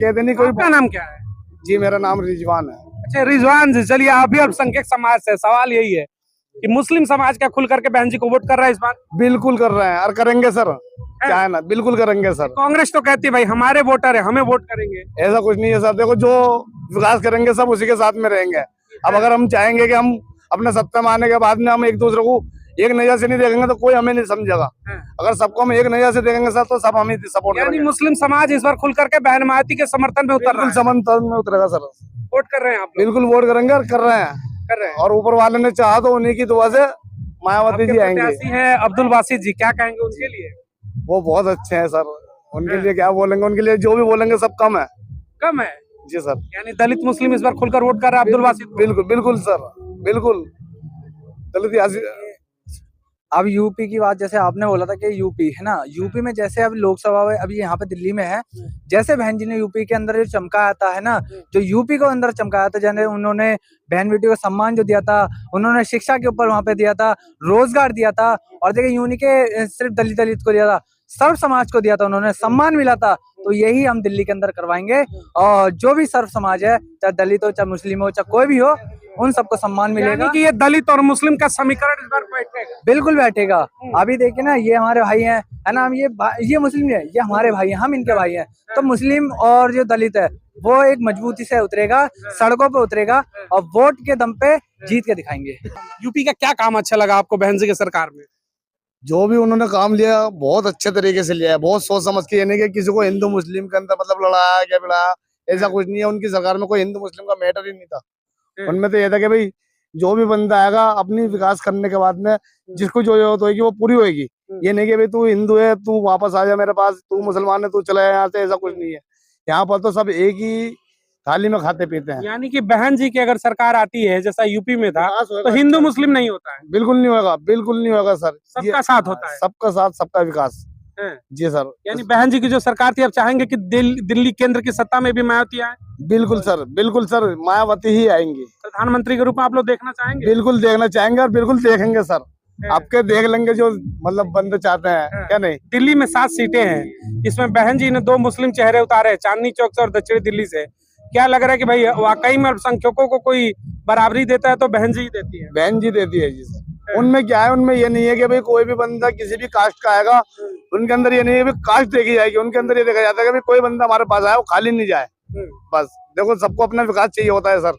कहते नहीं कोई। आपका नाम क्या है? जी मेरा नाम रिजवान है। अच्छा रिजवान जी, चलिए आप भी अल्पसंख्यक समाज से, सवाल यही है कि मुस्लिम समाज क्या खुल करके बहन जी को वोट कर रहा है इस बार? बिल्कुल कर रहे हैं और करेंगे सर, क्या है ना, बिल्कुल करेंगे सर। कांग्रेस तो कहती है भाई हमारे वोटर है, हमें वोट करेंगे। ऐसा कुछ नहीं है सर, देखो जो विकास करेंगे सब उसी के साथ में रहेंगे। अब अगर हम चाहेंगे कि हम अपने सत्ता में आने के बाद में हम एक दूसरे को एक नजर से नहीं देखेंगे तो कोई हमें नहीं समझेगा। अगर सबको हम एक नजर से देखेंगे सर तो सब हमें सपोर्ट यानी करेंगे। मुस्लिम समाज इस बार खुल करके बहन मायावती के समर्थन में उतर रहा है। समर्थन में उतरेगा सर, वोट कर रहे हैं आप लोग? बिल्कुल वोट करेंगे और कर रहे हैं। कर रहे हैं। और ऊपर वाले ने चाहा तो उन्हीं की दुआ से मायावती जी आएंगे। प्रत्याशी हैं अब्दुल बासित जी, क्या कहेंगे उनके लिए? वो बहुत अच्छे हैं सर, उनके लिए क्या बोलेंगे, उनके लिए जो भी बोलेंगे सब कम है। कम है जी सर, यानी दलित मुस्लिम इस बार खुलकर वोट कर रहा है अब्दुल बासित को। बिल्कुल बिल्कुल सर, बिल्कुल दलित। अब यूपी की बात जैसे आपने बोला था कि यूपी है ना, यूपी में जैसे अब लोकसभा में अभी यहाँ पे दिल्ली में है, जैसे बहन जी ने यूपी के अंदर जो चमकाया था है ना, जो यूपी को अंदर चमकाया था, जैसे उन्होंने बहन बेटी को सम्मान जो दिया था, उन्होंने शिक्षा के ऊपर वहां पे दिया था, रोजगार दिया था, और देखिए यूं नहीं के सिर्फ दलित को दिया था, सर्व समाज को दिया था, उन्होंने सम्मान मिला था। तो यही हम दिल्ली के अंदर करवाएंगे, और जो भी सर्व समाज है, चाहे दलित हो, चाहे मुस्लिम हो, चाहे कोई भी हो, उन सबको सम्मान मिलेगा। यानी कि ये दलित और मुस्लिम का समीकरण इस बार बैठेगा। बिल्कुल बैठेगा। अभी देखिए ना, ये हमारे भाई हैं है ना, हम ये मुस्लिम है, ये हमारे भाई हैं, हम इनके भाई हैं। तो मुस्लिम और जो दलित है वो एक मजबूती से उतरेगा, सड़कों पे उतरेगा, और वोट के दम पे जीत के दिखाएंगे। यूपी का क्या काम अच्छा लगा आपको बहन जी के सरकार में? जो भी उन्होंने काम लिया बहुत अच्छे तरीके से लिया है, बहुत सोच समझ के, यानी कि किसी को हिंदू मुस्लिम के अंदर मतलब लड़ाया क्या बिड़ाया, ऐसा कुछ नहीं है। उनकी सरकार में कोई हिंदू मुस्लिम का मैटर ही नहीं था। उनमें तो ये था कि भाई जो भी बंदा आएगा अपनी विकास करने के बाद में जिसको जो जरूरत होगी वो पूरी होगी। ये नहीं कि भाई तू हिंदू है तू वापस आ जा मेरे पास, तू मुसलमान है तू चला यहाँ से, ऐसा कुछ नहीं है। यहाँ पर तो सब एक ही थाली में खाते पीते हैं। यानी कि बहन जी की अगर सरकार आती है जैसा यूपी में था तो हिंदू मुस्लिम नहीं होता है, बिल्कुल नहीं होगा, बिल्कुल नहीं होगा सर। सबका साथ होता है, सबका साथ सबका विकास। जी सर, यानी बहन जी की जो सरकार थी अब चाहेंगे कि दिल्ली केंद्र की सत्ता में भी मायावती आए। बिल्कुल सर, बिल्कुल सर, मायावती ही आएंगी प्रधानमंत्री के रूप में आप लोग देखना चाहेंगे? बिल्कुल देखना चाहेंगे और बिल्कुल देखेंगे सर, आपके देख लेंगे जो मतलब बंदे चाहते हैं क्या नहीं। दिल्ली में 7 सीटें हैं, इसमें बहन जी ने 2 मुस्लिम चेहरे उतारे, चांदनी चौक से और दक्षिणी दिल्ली से। क्या लग रहा है कि भाई वाकई में अल्पसंख्यकों को कोई बराबरी देता है तो बहन जी ही देती है? बहन जी देती है जी सर। उनमें क्या है, उनमें ये नहीं है कि भाई कोई भी बंदा किसी भी कास्ट का आएगा, उनके अंदर ये नहीं है कास्ट देखी जाएगी, उनके अंदर ये देखा जाता है कि भाई कोई बंदा हमारे पास आया वो खाली नहीं जाए। बस देखो सबको अपना विकास चाहिए होता है सर,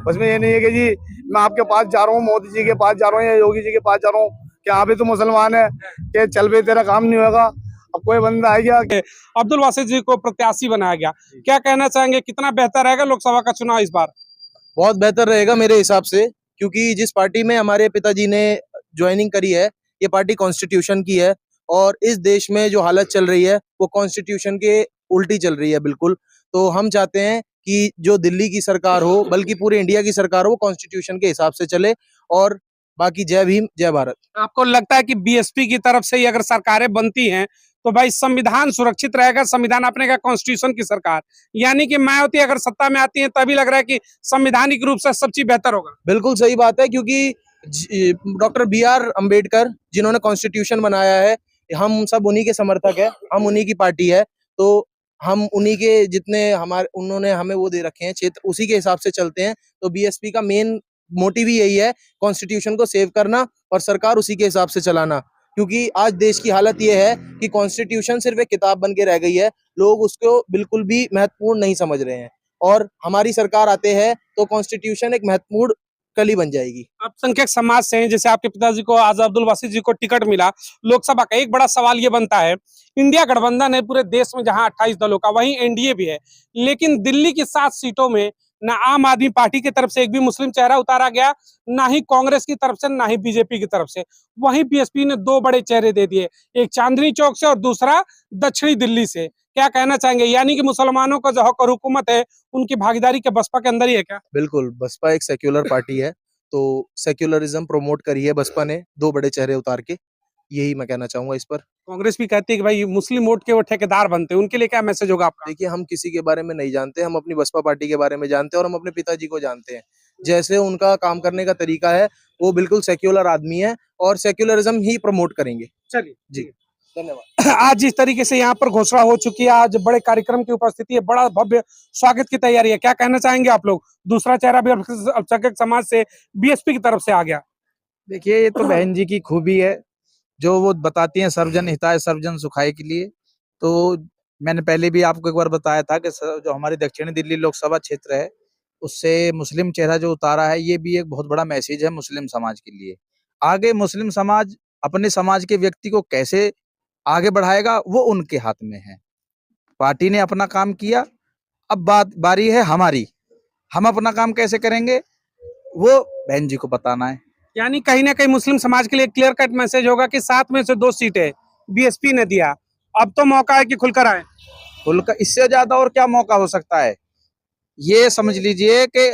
उसमें ये नहीं है कि जी मैं आपके पास जा रहा हूँ, मोदी जी के पास जा रहा हूँ या योगी जी के पास जा रहा हूँ कि हाँ भी तू मुसलमान है कि चल भाई तेरा काम नहीं होगा। अब कोई बंदा आ गया। अब्दुल बासित जी को प्रत्याशी बनाया गया, क्या कहना चाहेंगे, कितना बेहतर रहेगा लोकसभा का चुनाव इस बार? बहुत बेहतर रहेगा मेरे हिसाब से, क्योंकि जिस पार्टी में हमारे पिताजी ने ज्वाइनिंग करी है, ये पार्टी कॉन्स्टिट्यूशन की है, और इस देश में जो हालत चल रही है वो कॉन्स्टिट्यूशन के उल्टी चल रही है बिल्कुल। तो हम चाहते हैं कि जो दिल्ली की सरकार हो, बल्कि पूरे इंडिया की सरकार हो, वो कॉन्स्टिट्यूशन के हिसाब से चले। और बाकी जय भीम जय भारत। आपको लगता है कि बीएसपी की तरफ से ही अगर सरकारें बनती हैं तो भाई संविधान सुरक्षित रहेगा, संविधान अपने का कॉन्स्टिट्यूशन की सरकार, यानी कि मायावती अगर सत्ता में आती है तभी लग रहा है कि संवैधानिक रूप से सब चीज बेहतर होगा? बिल्कुल सही बात है, क्योंकि डॉक्टर BR अम्बेडकर जिन्होंने कॉन्स्टिट्यूशन बनाया है, हम सब उन्हीं के समर्थक है, हम उन्हीं की पार्टी है, तो हम उन्हीं के जितने हमारे उन्होंने हमें वो दे रखे हैं क्षेत्र, उसी के हिसाब से चलते हैं। तो बीएसपी का मेन मोटिव ही यही है, कॉन्स्टिट्यूशन को सेव करना और सरकार उसी के हिसाब से चलाना। क्योंकि आज देश की हालत ये है कि कॉन्स्टिट्यूशन सिर्फ एक किताब बन के रह गई है, लोग उसको बिल्कुल भी महत्वपूर्ण नहीं समझ रहे हैं, और हमारी सरकार आते हैं तो कॉन्स्टिट्यूशन एक महत्वपूर्ण कली बन जाएगी। अल्पसंख्यक समाज से हैं, जैसे आपके पिताजी को आज अब्दुल बासित जी को टिकट मिला लोकसभा का, एक बड़ा सवाल ये बनता है, इंडिया गठबंधन है पूरे देश में जहां 28 दलों का, वहीं एनडीए भी है, लेकिन दिल्ली की 7 सीटों में ना आम आदमी पार्टी की तरफ से एक भी मुस्लिम चेहरा उतारा गया, ना ही कांग्रेस की तरफ से, ना ही बीजेपी की तरफ से। वहीं बीएसपी ने 2 बड़े चेहरे दे दिए, एक चांदनी चौक से और दूसरा दक्षिणी दिल्ली से। क्या कहना चाहेंगे, यानी कि मुसलमानों का जो हक और हुकूमत है उनकी भागीदारी के बसपा के अंदर ही है क्या? बिल्कुल, बसपा एक सेक्युलर पार्टी है, तो सेक्युलरिज्म प्रमोट करी है बसपा ने 2 बड़े चेहरे उतार के, यही मैं कहना चाहूंगा इस पर। कांग्रेस भी कहती है कि भाई मुस्लिम वोट के वो ठेकेदार बनते हैं, उनके लिए क्या मैसेज होगा आपका? देखिए, हम किसी के बारे में नहीं जानते, हम अपनी बसपा पार्टी के बारे में जानते हैं, और हम अपने पिताजी को जानते हैं। जैसे उनका काम करने का तरीका है, वो बिल्कुल सेक्युलर आदमी है और सेक्युलरिज्म ही प्रमोट करेंगे। चलिए जी। धन्यवाद। आज जिस तरीके से यहाँ पर घोषणा हो चुकी है, आज बड़े कार्यक्रम की उपस्थिति है, बड़ा भव्य स्वागत की तैयारी है, क्या कहना चाहेंगे आप लोग? दूसरा चेहरा भी अल्पसंख्यक समाज से बीएसपी की तरफ से आ गया। देखिए, ये तो बहन जी की खूबी है जो वो बताती हैं, सर्वजन हिताय सर्वजन सुखाय के लिए। तो मैंने पहले भी आपको एक बार बताया था कि जो हमारी दक्षिणी दिल्ली लोकसभा क्षेत्र है उससे मुस्लिम चेहरा जो उतारा है, ये भी एक बहुत बड़ा मैसेज है मुस्लिम समाज के लिए। आगे मुस्लिम समाज अपने समाज के व्यक्ति को कैसे आगे बढ़ाएगा वो उनके हाथ में है। पार्टी ने अपना काम किया, अब बारी है हमारी। हम अपना काम कैसे करेंगे वो बहन जी को बताना है। यानी कहीं ना कहीं मुस्लिम समाज के लिए क्लियर कट मैसेज होगा कि 7 में से 2 सीटें बीएसपी ने दिया, अब तो मौका है कि खुलकर आए। खुलकर इससे ज्यादा और क्या मौका हो सकता है? ये समझ लीजिए कि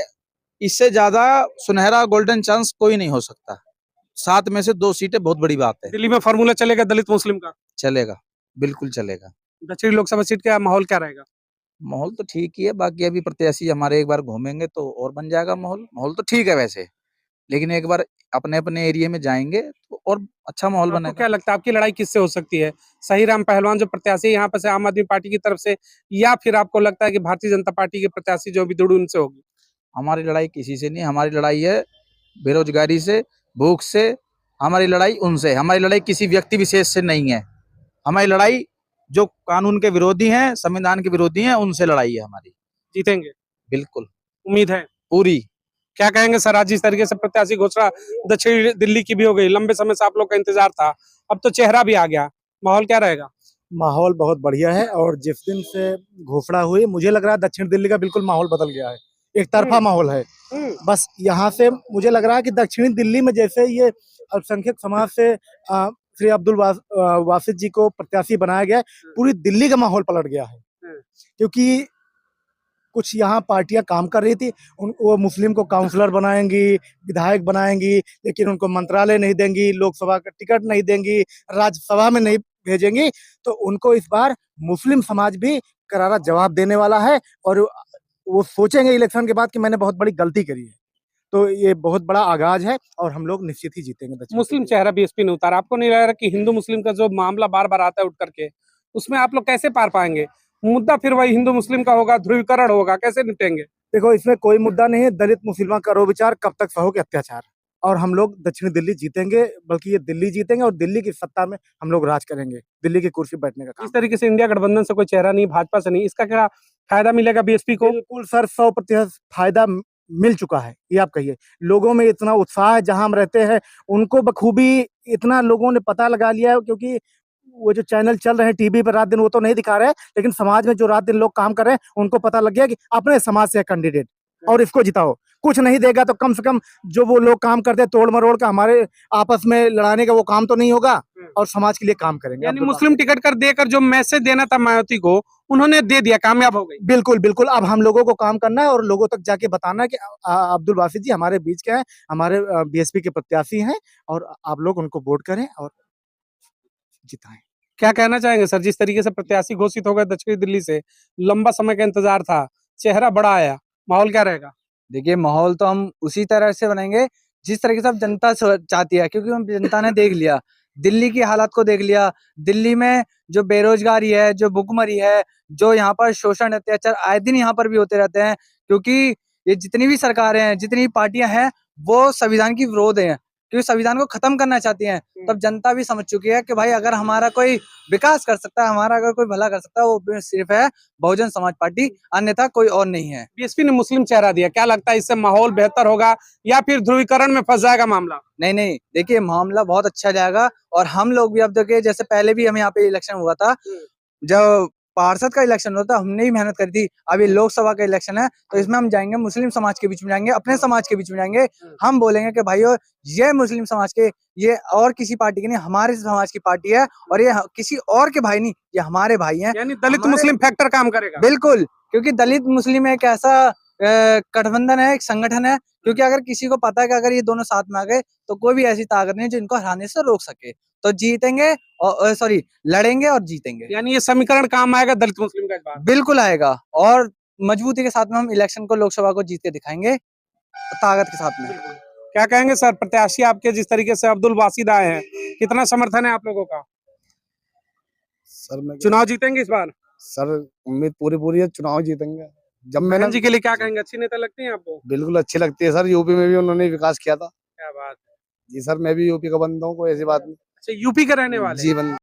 इससे ज्यादा सुनहरा गोल्डन चांस कोई नहीं हो सकता। 7 में से 2 सीटें बहुत बड़ी बात है। दिल्ली में फार्मूला चलेगा दलित मुस्लिम का, चलेगा, बिल्कुल चलेगा। दक्षिणी लोकसभा सीट का माहौल क्या रहेगा? माहौल तो ठीक ही है, बाकी अभी प्रत्याशी हमारे एक बार घूमेंगे तो और बन जाएगा माहौल। माहौल तो ठीक है वैसे, लेकिन एक बार अपने अपने एरिया में जाएंगे तो और अच्छा माहौल आपको बनेगा। क्या लगता है आपकी लड़ाई किससे हो सकती है? सही राम पहलवान जो प्रत्याशी यहाँ पर से आम आदमी पार्टी की तरफ से, या फिर आपको लगता है कि भारतीय जनता पार्टी के प्रत्याशी जो विदुड़ उनसे होगी? हमारी लड़ाई किसी से नहीं, हमारी लड़ाई है बेरोजगारी से, भूख से। हमारी लड़ाई उनसे, हमारी लड़ाई किसी व्यक्ति विशेष से नहीं है। हमारी लड़ाई जो कानून के विरोधी हैं, संविधान के विरोधी हैं, उनसे लड़ाई है हमारी। जीतेंगे? बिल्कुल, उम्मीद है? पूरी। क्या कहेंगे सर, आज जिस तरीके से प्रत्याशी घोषणा दक्षिणी दिल्ली की भी हो गई, लंबे समय से आप लोग का इंतजार था, अब तो चेहरा भी आ गया, माहौल क्या रहेगा? माहौल बहुत बढ़िया है और जिस दिन से घोषणा हुई मुझे लग रहा है दक्षिण दिल्ली का बिल्कुल माहौल बदल गया है, एक तरफा माहौल है। बस यहाँ से मुझे लग रहा है कि दक्षिणी दिल्ली में जैसे ये अल्पसंख्यक समाज से श्री अब्दुल वासिद जी को प्रत्याशी बनाया गया है, पूरी दिल्ली का माहौल पलट गया है। क्योंकि कुछ यहाँ पार्टियां काम कर रही थी, वो मुस्लिम को काउंसलर बनाएंगी, विधायक बनाएंगी, लेकिन उनको मंत्रालय नहीं देंगी, लोकसभा का टिकट नहीं देंगी, राज्यसभा में नहीं भेजेंगी। तो उनको इस बार मुस्लिम समाज भी करारा जवाब देने वाला है और वो सोचेंगे इलेक्शन के बाद कि मैंने बहुत बड़ी गलती करी है। तो ये बहुत बड़ा आगाज है और हम लोग निश्चित ही जीतेंगे। मुस्लिम चेहरा बीएसपी ने उतारा, आपको नहीं लग रहा कि हिंदू मुस्लिम का जो मामला बार बार आता है उठ करके, उसमें आप लोग कैसे पार पाएंगे? मुद्दा फिर वही हिंदू मुस्लिम का होगा, ध्रुवीकरण होगा, कैसे निपटेंगे? देखो, इसमें कोई मुद्दा नहीं है, दलित मुसलमान करो विचार, कब तक सहोगे अत्याचार। और हम लोग दक्षिणी दिल्ली जीतेंगे, बल्कि ये दिल्ली जीतेंगे और दिल्ली की सत्ता में हम लोग राज करेंगे, दिल्ली की कुर्सी बैठने का काम। इस तरीके से इंडिया गठबंधन से कोई चेहरा नहीं, भाजपा से नहीं, इसका क्या फायदा मिलेगा बीएसपी को? बिल्कुल सर, 100% फायदा मिल चुका है, ये आप कहिए। लोगों में इतना उत्साह है, जहां हम रहते हैं उनको बखूबी इतना लोगों ने पता लगा लिया है। क्योंकि वो जो चैनल चल रहे हैं टीवी पर रात दिन, वो तो नहीं दिखा रहे हैं, लेकिन समाज में जो रात दिन लोग काम कर रहे हैं उनको पता लग गया कि अपने समाज से कैंडिडेट और इसको जिताओ। कुछ नहीं देगा तो कम से कम जो वो लोग काम करते हैं तोड़ मरोड़ का, हमारे आपस में लड़ाने का, वो काम तो नहीं होगा और समाज के लिए काम करेंगे। यानी मुस्लिम टिकट कर देकर जो मैसेज देना था मायावती को, उन्होंने दे दिया, कामयाब हो गई। बिल्कुल बिल्कुल, अब हम लोगों को काम करना है और लोगों तक जाके बताना है कि अब्दुल वासिद जी हमारे बीच के हैं, हमारे बीएसपी के प्रत्याशी हैं और आप लोग उनको वोट करें और जिताएं। क्या कहना चाहेंगे सर, जिस तरीके से प्रत्याशी घोषित हो गए दक्षिणी दिल्ली से, लंबा समय का इंतजार था, चेहरा बड़ा आया, माहौल क्या रहेगा? देखिए, माहौल तो हम उसी तरह से बनाएंगे जिस तरीके से अब जनता चाहती है, क्योंकि हम जनता ने देख लिया, दिल्ली की हालात को देख लिया। दिल्ली में जो बेरोजगारी है, जो भुखमरी है, जो यहाँ पर शोषण अत्याचार आए दिन यहाँ पर भी होते रहते हैं, क्योंकि ये जितनी भी सरकारें हैं, जितनी पार्टियां हैं, वो संविधान की विरोध हैं, क्योंकि संविधान को खत्म करना चाहती हैं। तब जनता भी समझ चुकी है कि भाई अगर हमारा कोई विकास कर सकता है, हमारा अगर कोई भला कर सकता है, वो सिर्फ है बहुजन समाज पार्टी, अन्यथा कोई और नहीं है। बीएसपी ने मुस्लिम चेहरा दिया, क्या लगता है इससे माहौल बेहतर होगा या फिर ध्रुवीकरण में फंस जाएगा मामला? नहीं, देखिए मामला बहुत अच्छा जाएगा और हम लोग भी अब देखिए, जैसे पहले भी हम यहाँ पे इलेक्शन हुआ था, जब पार्षद का इलेक्शन होता है हमने ही मेहनत करी थी। अभी लोकसभा का इलेक्शन है तो इसमें हम जाएंगे मुस्लिम समाज के बीच में, जाएंगे अपने समाज के बीच में, जाएंगे हम बोलेंगे कि भाइयों ये मुस्लिम समाज के, ये और किसी पार्टी के नहीं, हमारे समाज की पार्टी है और ये किसी और के भाई नहीं, ये हमारे भाई हैं। यानी दलित मुस्लिम फैक्टर काम करेगा। बिल्कुल, क्योंकि दलित मुस्लिम एक ऐसा गठबंधन है, एक संगठन है, क्योंकि अगर किसी को पता है कि अगर ये दोनों साथ में आ गए तो कोई भी ऐसी ताकत नहीं जो इनको हराने से रोक सके। तो जीतेंगे और सॉरी लड़ेंगे और जीतेंगे। यानी ये समीकरण काम आएगा दलित मुस्लिम का इस बार? बिल्कुल आएगा और मजबूती के साथ में हम इलेक्शन को, लोकसभा को जीत के दिखाएंगे ताकत के साथ में। क्या कहेंगे सर, प्रत्याशी आपके जिस तरीके से अब्दुल वासिद आए हैं, कितना समर्थन है आप लोगों का? सर मैं चुनाव जीतेंगे इस बार? सर उम्मीद पूरी पूरी है, चुनाव जीतेंगे। जब बहन मैंने जी के लिए क्या कहेंगे, अच्छी नेता लगती हैं आपको? बिल्कुल अच्छी लगती है सर, यूपी में भी उन्होंने विकास किया था। क्या बात है। जी सर, मैं भी यूपी का बंदा हूँ, कोई ऐसी बात नहीं। अच्छा, यूपी के रहने वाले हैं? जीवन